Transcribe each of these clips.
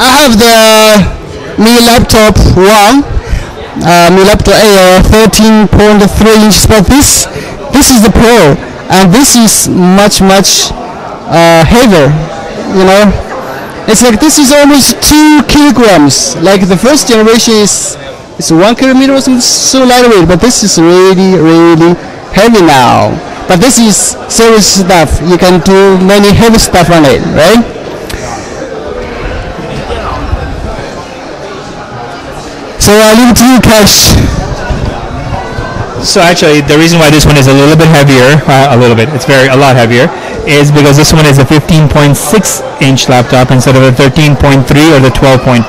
I have the Mi Laptop 1, Mi Laptop Air 13.3 inches, but this is the Pro, and this is much heavier, you know. It's like this is almost 2 kilograms. Like the first generation is 1 kilometer or something, so lightweight, but this is really heavy now. But this is serious stuff. You can do many heavy stuff on it, right? So I leave it to you, Kash. So actually, the reason why this one is a little bit heavier, it's a lot heavier, is because this one is a 15.6-inch laptop instead of the 13.3 or the 12.5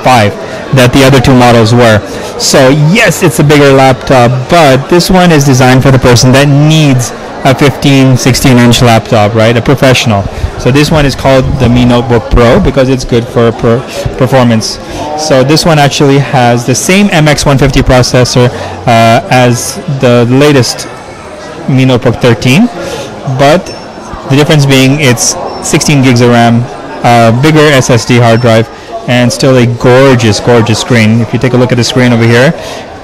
that the other two models were. So yes, it's a bigger laptop, but this one is designed for the person that needs a 16-inch laptop, right? A professional. So this one is called the Mi Notebook Pro because it's good for performance. So this one actually has the same MX150 processor as the latest Mi Notebook 13, but the difference being it's 16 gigs of RAM, bigger SSD hard drive, and still a gorgeous screen. If you take a look at the screen over here,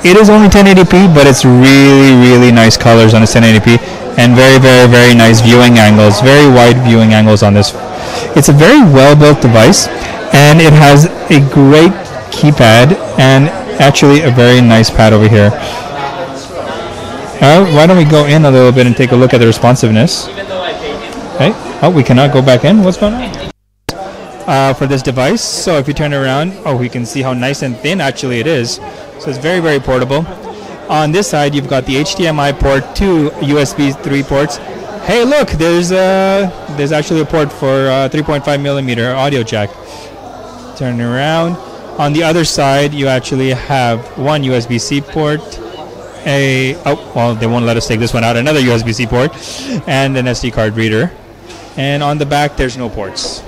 it is only 1080p, but it's really nice colors on the 1080p, and very nice viewing angles, very wide viewing angles on this. It's a very well built device, and it has a great keypad and actually a very nice pad over here. Why don't we go in a little bit and take a look at the responsiveness? Okay. Oh, we cannot go back in. What's going on? For this device, so if you turn around, we can see how nice and thin actually it is. So it's very portable. On this side, you've got the HDMI port, 2 USB 3 ports. Hey, look, there's actually a port for 3.5 millimeter audio jack. Turn around. On the other side, you actually have one USB-C port, they won't let us take this one out, another USB-C port, and an SD card reader. And on the back, there's no ports.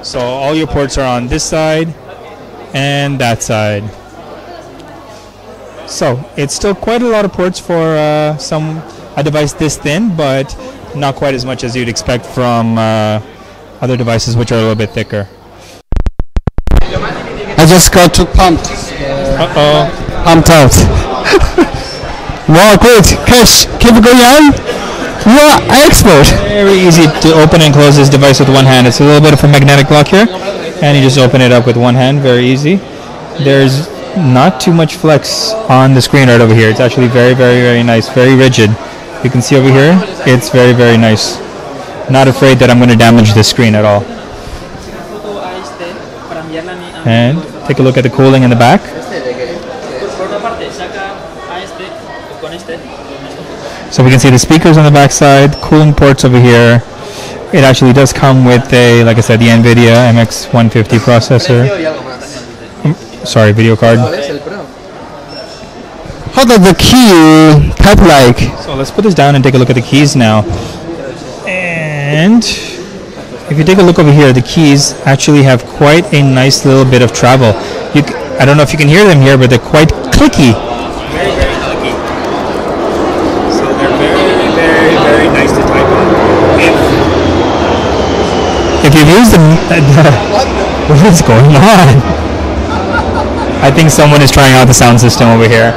So all your ports are on this side and that side. So it's still quite a lot of ports for a device this thin, but not quite as much as you'd expect from other devices which are a little bit thicker. I just got too pumped. Pumped out. Wow, great. Kash, keep going on. You are an expert. Very easy to open and close this device with one hand. It's a little bit of a magnetic lock here, and you just open it up with one hand. Very easy. There's not too much flex on the screen right over here. It's actually very nice, very rigid. You can see over here, it's very nice. Not afraid that I'm going to damage the screen at all. And take a look at the cooling in the back. So we can see the speakers on the back side, cooling ports over here. It actually does come with a, like I said, the NVIDIA MX150 processor. Sorry, video card. How does the key type like? So let's put this down and take a look at the keys now. And if you take a look over here, the keys actually have quite a nice little bit of travel. I don't know if you can hear them here, but they're quite clicky. Very clicky. So they're very nice to type on. If you've used them, what is going on? I think someone is trying out the sound system over here.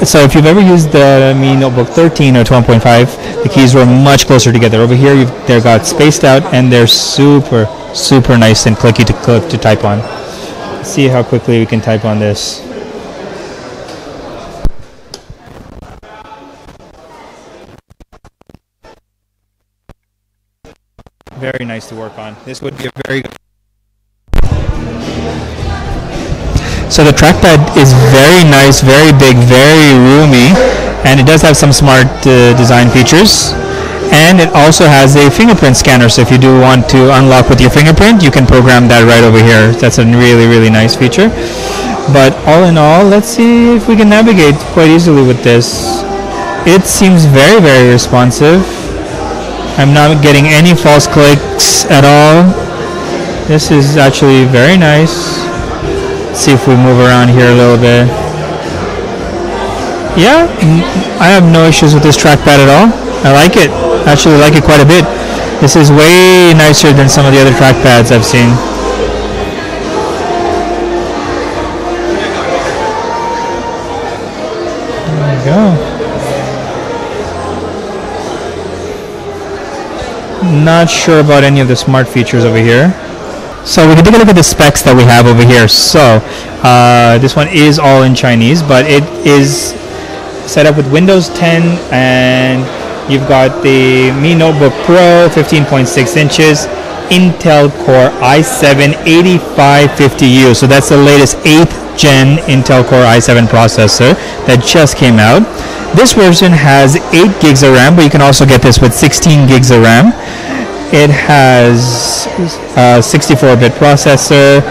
So if you've ever used the Mi Notebook 13 or 12.5, the keys were much closer together. Over here, they're got spaced out, and they're super nice and clicky to type on. Let's see how quickly we can type on this. Very nice to work on. This would be a very good. So the trackpad is very nice, very big, very roomy, and it does have some smart design features. And it also has a fingerprint scanner, so if you do want to unlock with your fingerprint, you can program that right over here. That's a really nice feature. But all in all, let's see if we can navigate quite easily with this. It seems very responsive. I'm not getting any false clicks at all. This is actually very nice. See if we move around here a little bit. Yeah, I have no issues with this trackpad at all. I like it. Actually like it quite a bit. This is way nicer than some of the other trackpads I've seen. go. Not sure about any of the smart features over here. So we can take a look at the specs that we have over here. So this one is all in Chinese, but it is set up with Windows 10, and you've got the Mi Notebook Pro, 15.6 inches, Intel Core i7 8550U. So that's the latest 8th gen Intel Core i7 processor that just came out. This version has 8 gigs of RAM, but you can also get this with 16 gigs of RAM. It has a 64-bit processor,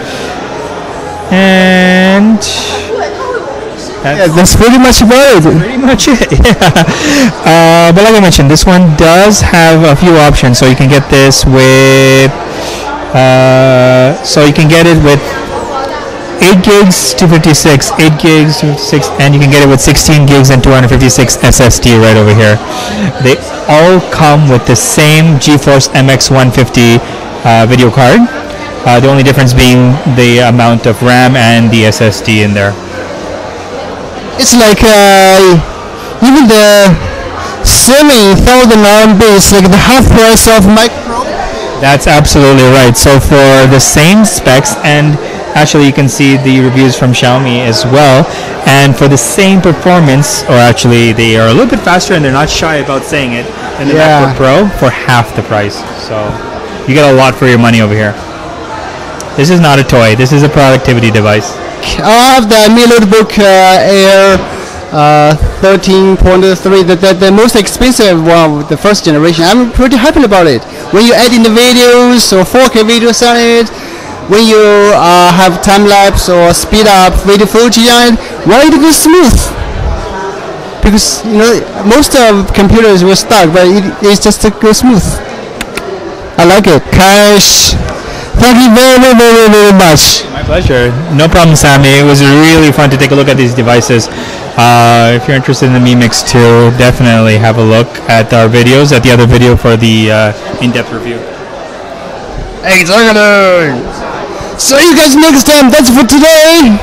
and that's pretty much about it. Pretty much it, yeah. But like I mentioned, this one does have a few options. So you can get this with, 8 gigs, 256, 8 gigs, 256, and you can get it with 16 gigs and 256 SSD right over here. They all come with the same GeForce MX 150 video card. The only difference being the amount of RAM and the SSD in there. It's like even the Sami 1000 RMB is like the half price of Mac Pro. That's absolutely right. So for the same specs, and actually you can see the reviews from Xiaomi as well, and for the same performance, or actually they are a little bit faster and they're not shy about saying it, than the MacBook Pro for half the price. So you get a lot for your money over here. This is not a toy. This is a productivity device. I have the Mi Notebook Air 13.3, the most expensive one, the first generation. I'm pretty happy about it. When you add in the videos or 4K videos on it, when you have time lapse or speed up video footage on it, well, it goes smooth. Because most of computers were stuck, but it just goes smooth. I like it. Kash, thank you very, very, very, very much. My pleasure. No problem, Sami. It was really fun to take a look at these devices. If you're interested in the Mi Mix 2, definitely have a look at our videos, at the other video for the in-depth review. Exactly. See you guys next time. That's for today.